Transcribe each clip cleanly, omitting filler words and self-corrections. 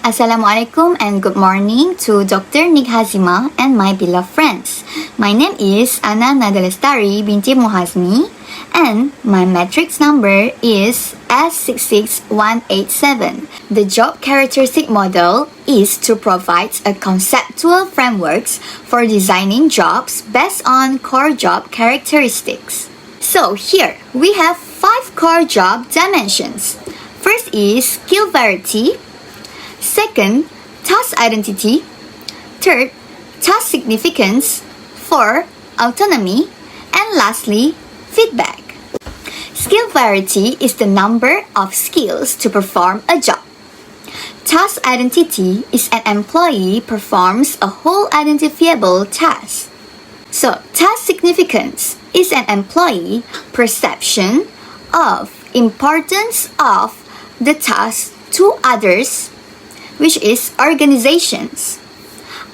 Assalamualaikum and good morning to Dr. Nik Hazima and my beloved friends. My name is Ana Nadalestari binti Muhazmi and my matrix number is S66187. The job characteristic model is to provide a conceptual frameworks for designing jobs based on core job characteristics. So here we have 5 core job dimensions. First is skill variety. Second, task identity. Third, task significance. 4, autonomy. And lastly, feedback. Skill variety is the number of skills to perform a job. Task identity is an employee performs a whole identifiable task. So, task significance is an employee perception of importance of the task to others, which is organizations.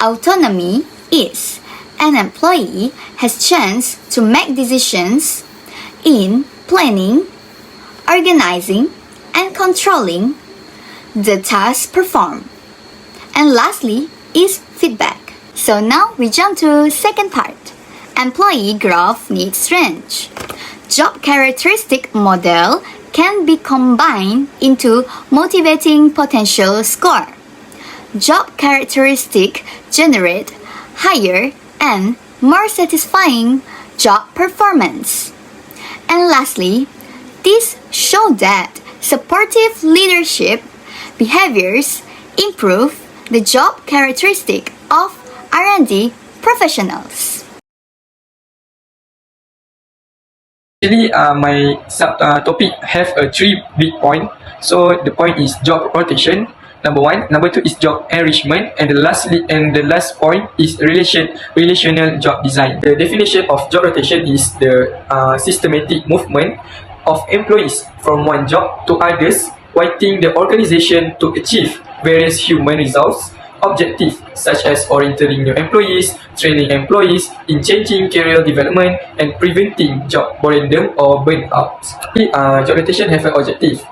Autonomy is an employee has chance to make decisions in planning, organizing, and controlling the task performed. And lastly is feedback. So now we jump to second part. Employee growth needs range. Job characteristic model can be combined into motivating potential score. Job characteristic generate higher and more satisfying job performance. And lastly, this show that supportive leadership behaviors improve the job characteristic of R&D professionals. Actually, my topic have a 3 big point. So the point is job rotation. Number 1, number 2 is job enrichment, and the last point is relational job design. The definition of job rotation is the systematic movement of employees from one job to others, wanting the organization to achieve various human results, objectives such as orienting new employees, training employees in changing career development, and preventing job boredom or burnout. Job rotation have an objective.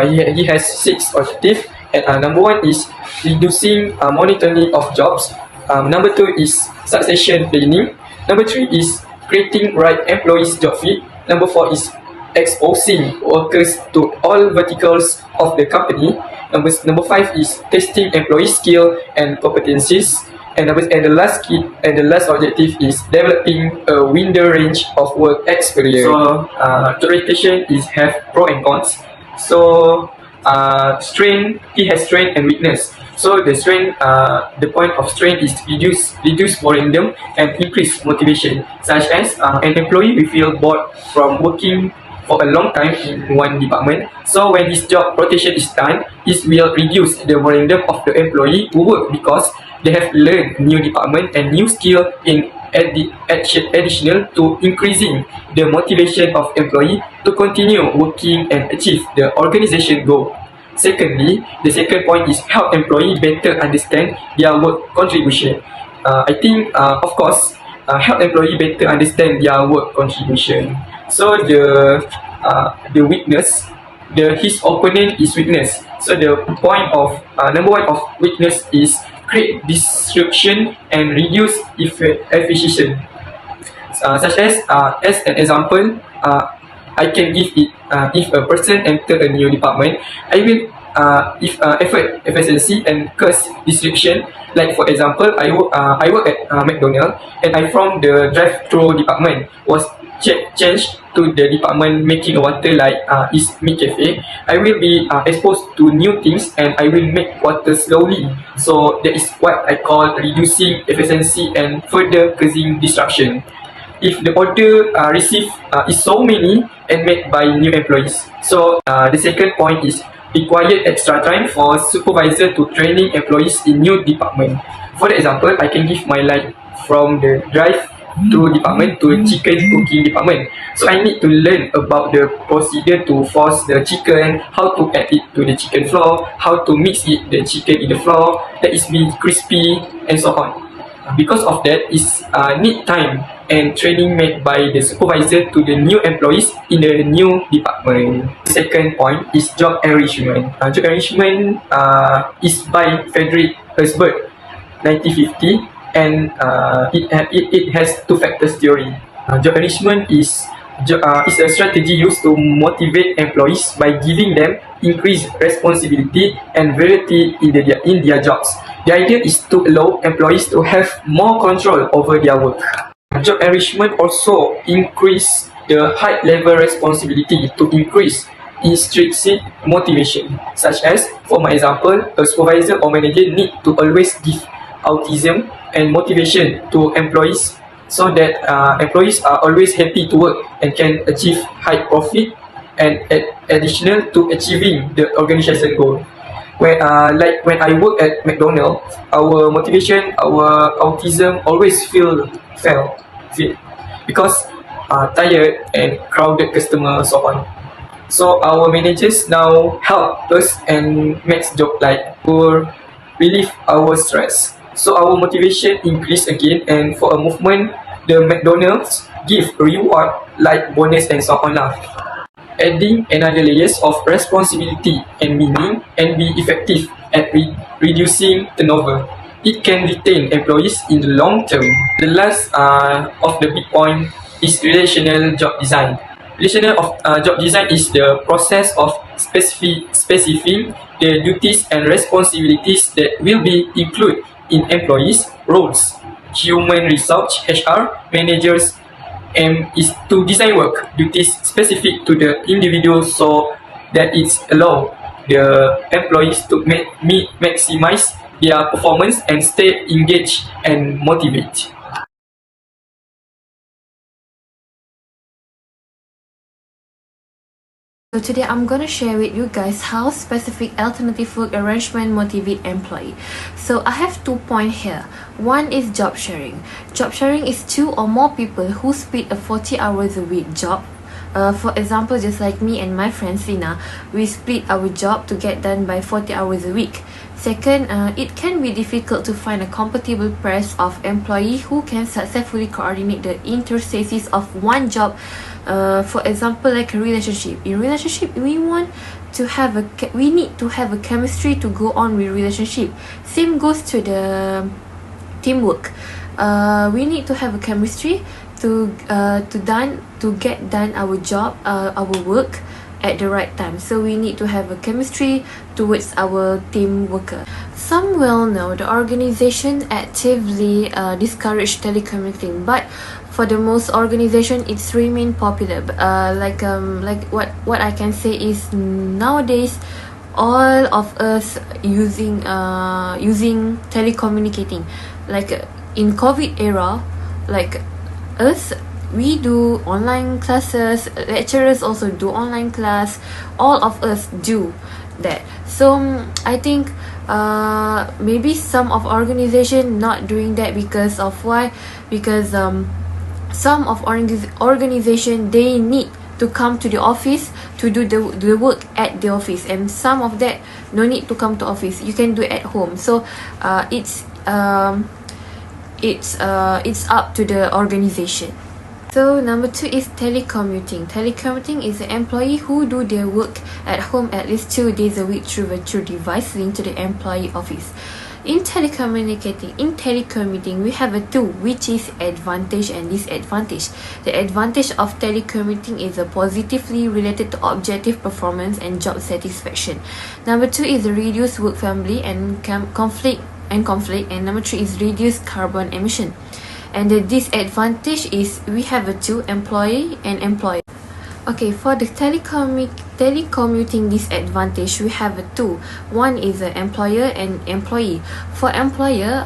He has 6 objectives. And number 1 is reducing monotony of jobs. Number 2 is succession planning. Number 3 is creating right employees job fit. Number 4 is exposing workers to all verticals of the company. Number 5 is testing employee skill and competencies. And the last objective is developing a wider range of work experience. So job rotation is have pro and cons. So strength, he has strength and weakness. So the strength, the point of strength is reduce boredom and increase motivation, such as an employee will feel bored from working for a long time in one department. So when his job rotation is done, it will reduce the boredom of the employee who work because they have learned new department and new skill in additional to increasing the motivation of employee to continue working and achieve the organization goal. Secondly, the second point is help employee better understand their work contribution. I think of course help employee better understand their work contribution. So the weakness, his opponent is weakness. So the point of number 1 of weakness is create disruption and reduce efficiency. Such as an example, I can give it if a person enter a new department, I will effort efficiency and cost disruption. Like for example, I work at McDonald's, and I from the drive-through department was changed to the department making water like is Meat Cafe. I will be exposed to new things and I will make water slowly. So that is what I call reducing efficiency and further causing disruption. If the order received is so many and made by new employees. So the second point is required extra time for supervisor to training employees in new department. For example, I can give my life from the drive-through department to chicken cooking department. So I need to learn about the procedure to force the chicken, how to add it to the chicken flour, how to mix the chicken in the flour, that is be crispy and so on. Because of that, is need time and training made by the supervisor to the new employees in the new department. The second point is job enrichment. Job enrichment is by Frederick Herzberg, 1950, and it has two factors theory. Job enrichment is a strategy used to motivate employees by giving them increased responsibility and variety in their jobs. The idea is to allow employees to have more control over their work. Job enrichment also increase the high level responsibility to increase intrinsic motivation, such as, for my example, a supervisor or manager need to always give autism and motivation to employees so that employees are always happy to work and can achieve high profit and additional to achieving the organization goal. Like when I work at McDonald's, our motivation, our autism always feel because tired and crowded customers so on. So our managers now help us and makes job like to relieve our stress. So our motivation increase again, and for a movement, the McDonald's give reward like bonus and so on lah. Adding another layers of responsibility and meaning and be effective at reducing turnover. It can retain employees in the long term. The last of the big point is relational job design. Relational job design is the process of specifying the duties and responsibilities that will be included in employees' roles. Human resource (HR) managers aim is to design work duties specific to the individual so that it's allow the employees to maximize their performance and stay engaged and motivated. So today I'm gonna share with you guys how specific alternative work arrangement motivate employee. So I have 2 points here. One is job sharing. Job sharing is 2 or more people who split a 40 hours a week job. For example, just like me and my friend Sina, we split our job to get done by 40 hours a week. Second, it can be difficult to find a compatible pairs of employee who can successfully coordinate the interstices of one job. For example, like a relationship. In relationship, we need to have a chemistry to go on with relationship. Same goes to the teamwork. We need to have a chemistry to get done our job, our work at the right time. So we need to have a chemistry towards our team worker. Some will know the organization actively discourage telecommuting, but for the most organization it's remain popular. Like what I can say is nowadays all of us using telecommunicating. Like in COVID era, like us, we do online classes, lecturers also do online class, all of us do that. So I think maybe some of organization not doing that because of why? Because some of organization they need to come to the office to do the work at the office, and some of that no need to come to office, you can do it at home. So it's up to the organization. So number 2 is telecommuting. Telecommuting is an employee who do their work at home at least 2 days a week through virtual device linked to the employee office. In telecommuting, we have a 2, which is advantage and disadvantage. The advantage of telecommuting is a positively related to objective performance and job satisfaction. Number 2 is the reduced work family and conflict, and number 3 is reduced carbon emission. And the disadvantage is we have a 2, employee and employer. Okay, for the telecommuting disadvantage, we have a 2. One is the employer and employee. For employer,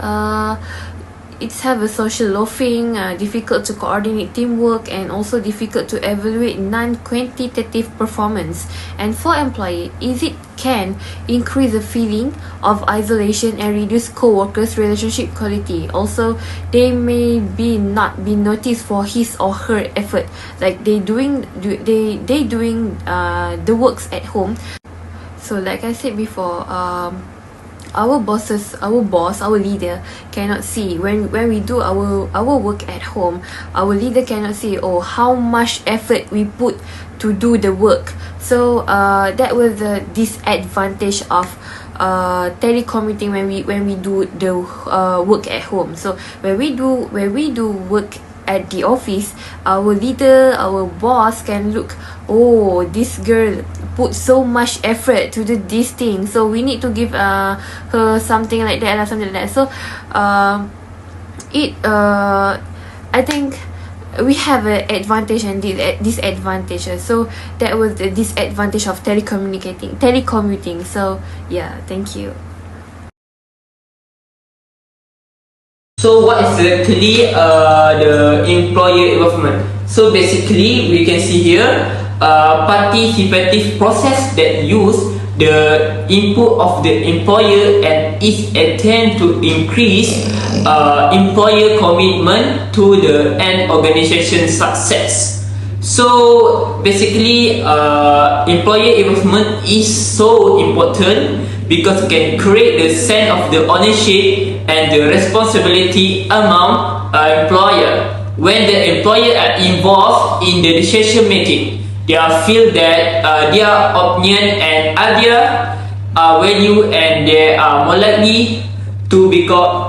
it's have a social loafing, difficult to coordinate teamwork, and also difficult to evaluate non-quantitative performance. And for employee, it can increase the feeling of isolation and reduce co-workers' relationship quality. Also, they may not be noticed for his or her effort, like they doing the works at home. So like I said before, our bosses, our boss, our leader cannot see. When we do our work at home, our leader cannot see how much effort we put to do the work. So that was the disadvantage of telecommuting when we do the work at home. So when we do work at the office, our leader, our boss can look, this girl put so much effort to do this thing, so we need to give her something like that or something like that. So I think we have an advantage and disadvantages. So that was the disadvantage of telecommuting. So yeah, thank you. So what is actually the employer involvement? So basically we can see here participative process that use the input of the employer and its attempt to increase employer commitment to the end organization success. So basically employer involvement is so important because it can create the sense of the ownership and the responsibility among employer. When the employer are involved in the decision making, they feel that their opinion and idea are valued, and they are more likely to become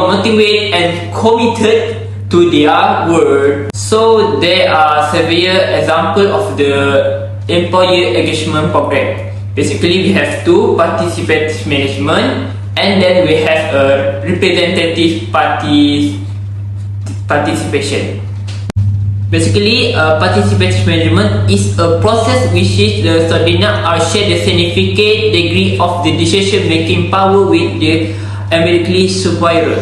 motivated and committed to their work. So there are several examples of the employer engagement program. Basically, we have two: participative management, and then we have a representative participation. Basically, participative management is a process which is the subordinate or share the significant degree of the decision-making power with the immediately superior.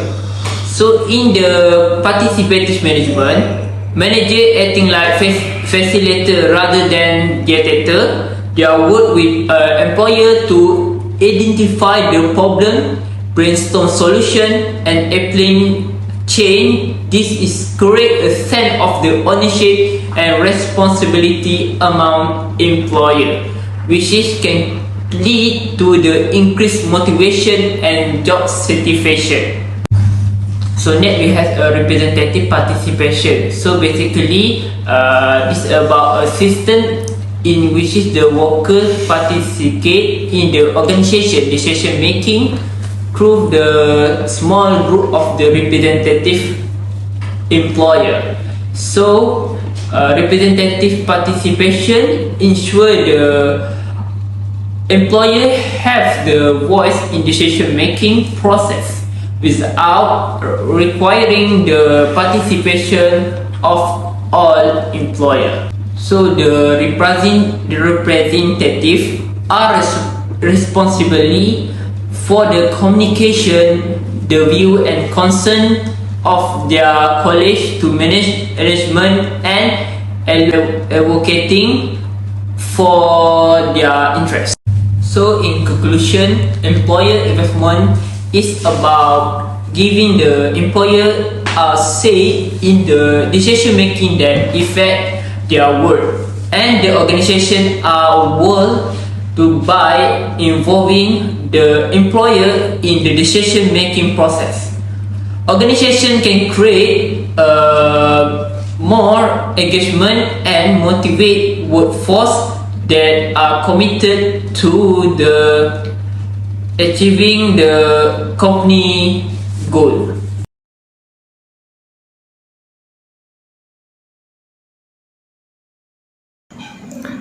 So, in the participative management, manager acting like facilitator rather than dictator. They work with employer to identify the problem, brainstorm solution, and applying change. This is create a sense of the ownership and responsibility among employer, which can lead to the increased motivation and job satisfaction. So next we have a representative participation. So basically, this is about a system in which the workers participate in the organization decision making through the small group of the representative employer. So representative participation ensure the employer have the voice in decision making process without requiring the participation of all employer. So the representative are responsible for the communication, the view and concern of their colleagues to management and advocating for their interests. So in conclusion, employer involvement is about giving the employer a say in the decision making that affect their work, and the organization are world to by involving the employer in the decision making process. Organization can create more engagement and motivate workforce that are committed to the achieving the company goal.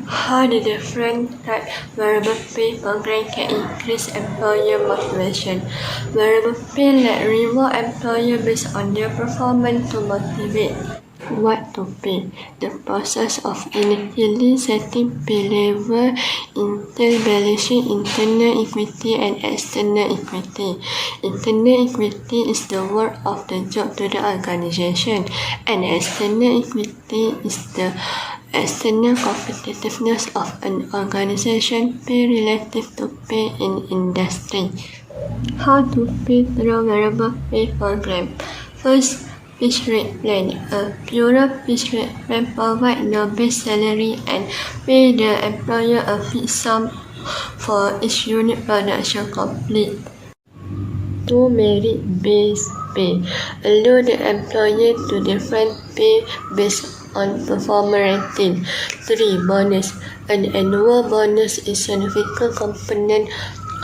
How the different type variable pay program can increase employer motivation. Variable pay let reward employer based on their performance to motivate. What to pay? The process of initially setting pay level entails balancing internal equity and external equity. Internal equity is the worth of the job to the organization, and external equity is the external competitiveness of an organization pay relative to pay in industry. How to pay through variable pay program? First, fixed rate plan. A pure fixed rate plan provides no base salary and pay the employer a fixed sum for each unit production complete. 2. Merit-based pay. Allow the employer to different pay based on performance rating. 3. Bonus. An annual bonus is a significant component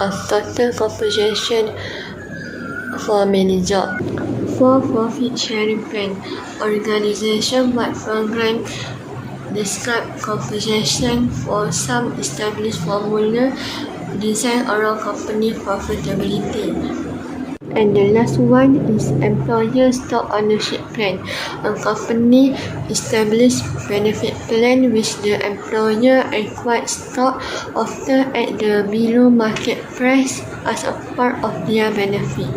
of total compensation for many jobs. 4. Profit sharing plan. Organization-wide program describe compensation for some established formula designed around company profitability. And the last one is employer stock ownership plan. A company established benefit plan which the employer acquires stock often at the below market price as a part of their benefit.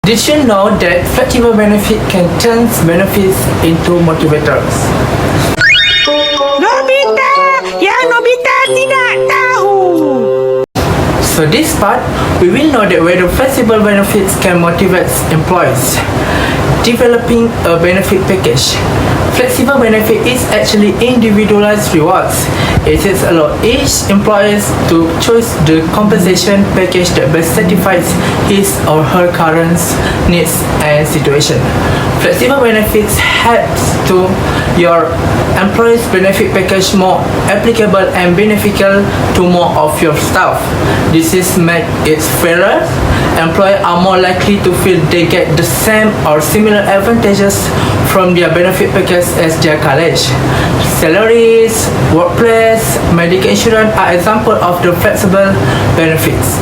Did you know that flexible benefit can turn benefits into motivators? Nobita! Yang Nobita tidak tahu! So this part, we will know that whether flexible benefits can motivate employees. Developing a benefit package. Flexible benefit is actually individualized rewards. It is allow each employer to choose the compensation package that best satisfies his or her current needs and situation. Flexible benefits helps to your employee's benefit package more applicable and beneficial to more of your staff. This is make it fairer. Employees are more likely to feel they get the same or similar advantages from their benefit package as their colleagues. Salaries, workplace, medical insurance are examples of the flexible benefits.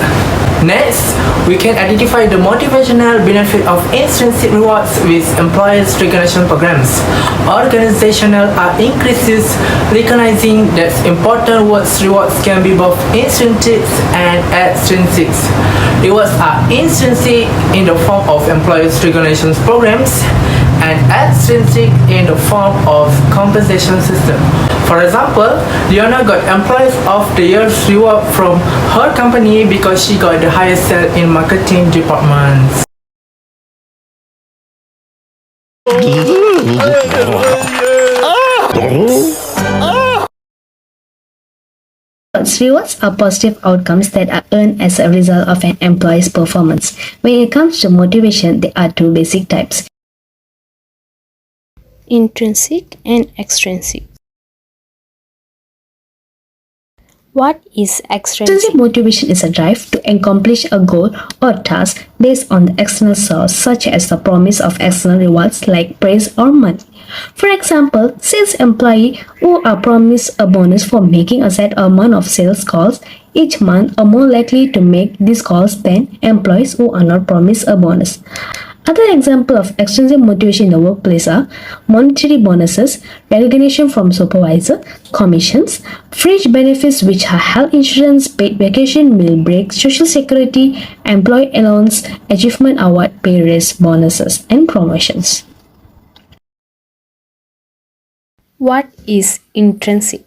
Next, we can identify the motivational benefit of intrinsic rewards with employees recognition programs. Organizational are increases recognizing that important rewards can be both intrinsic and extrinsic. Rewards are intrinsic in the form of employees recognition programs and extrinsic in the form of compensation system. For example, Leona got Employees of the Year's reward from her company because she got the highest sale in marketing departments. Rewards are positive outcomes that are earned as a result of an employee's performance. When it comes to motivation, there are two basic types: intrinsic and extrinsic. What is extrinsic? Extrinsic motivation is a drive to accomplish a goal or task based on the external source, such as the promise of external rewards like praise or money. For example, sales employees who are promised a bonus for making a set amount of sales calls each month are more likely to make these calls than employees who are not promised a bonus. Other examples of extrinsic motivation in the workplace are monetary bonuses, recognition from supervisor, commissions, fringe benefits which are health insurance, paid vacation, meal breaks, social security, employee allowance, achievement award, pay raise, bonuses, and promotions. What is intrinsic?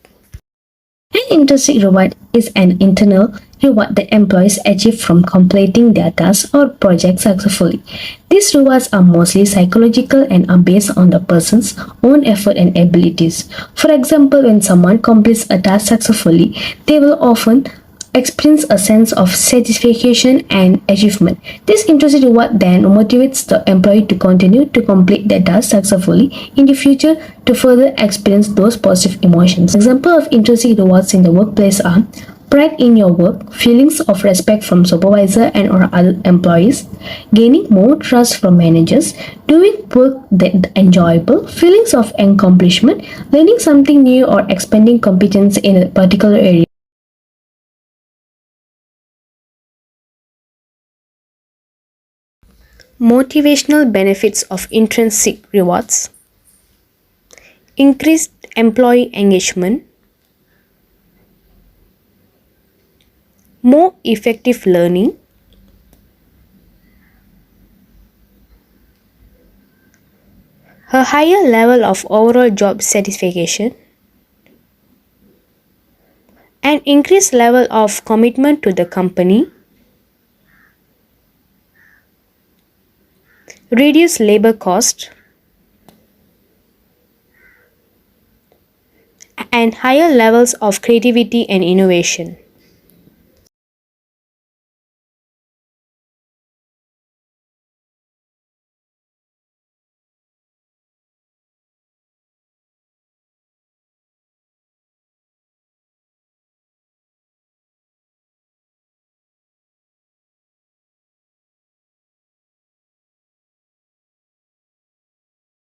An intrinsic reward is an internal reward that employees achieve from completing their tasks or projects successfully. These rewards are mostly psychological and are based on the person's own effort and abilities. For example, when someone completes a task successfully, they will often experience a sense of satisfaction and achievement. This intrinsic reward then motivates the employee to continue to complete their task successfully in the future to further experience those positive emotions. Examples of intrinsic rewards in the workplace are pride in your work, feelings of respect from supervisor and or other employees, gaining more trust from managers, doing work that enjoyable, feelings of accomplishment, learning something new or expanding competence in a particular area. Motivational benefits of intrinsic rewards: increased employee engagement, more effective learning, a higher level of overall job satisfaction, an increased level of commitment to the company, reduce labor cost, and higher levels of creativity and innovation.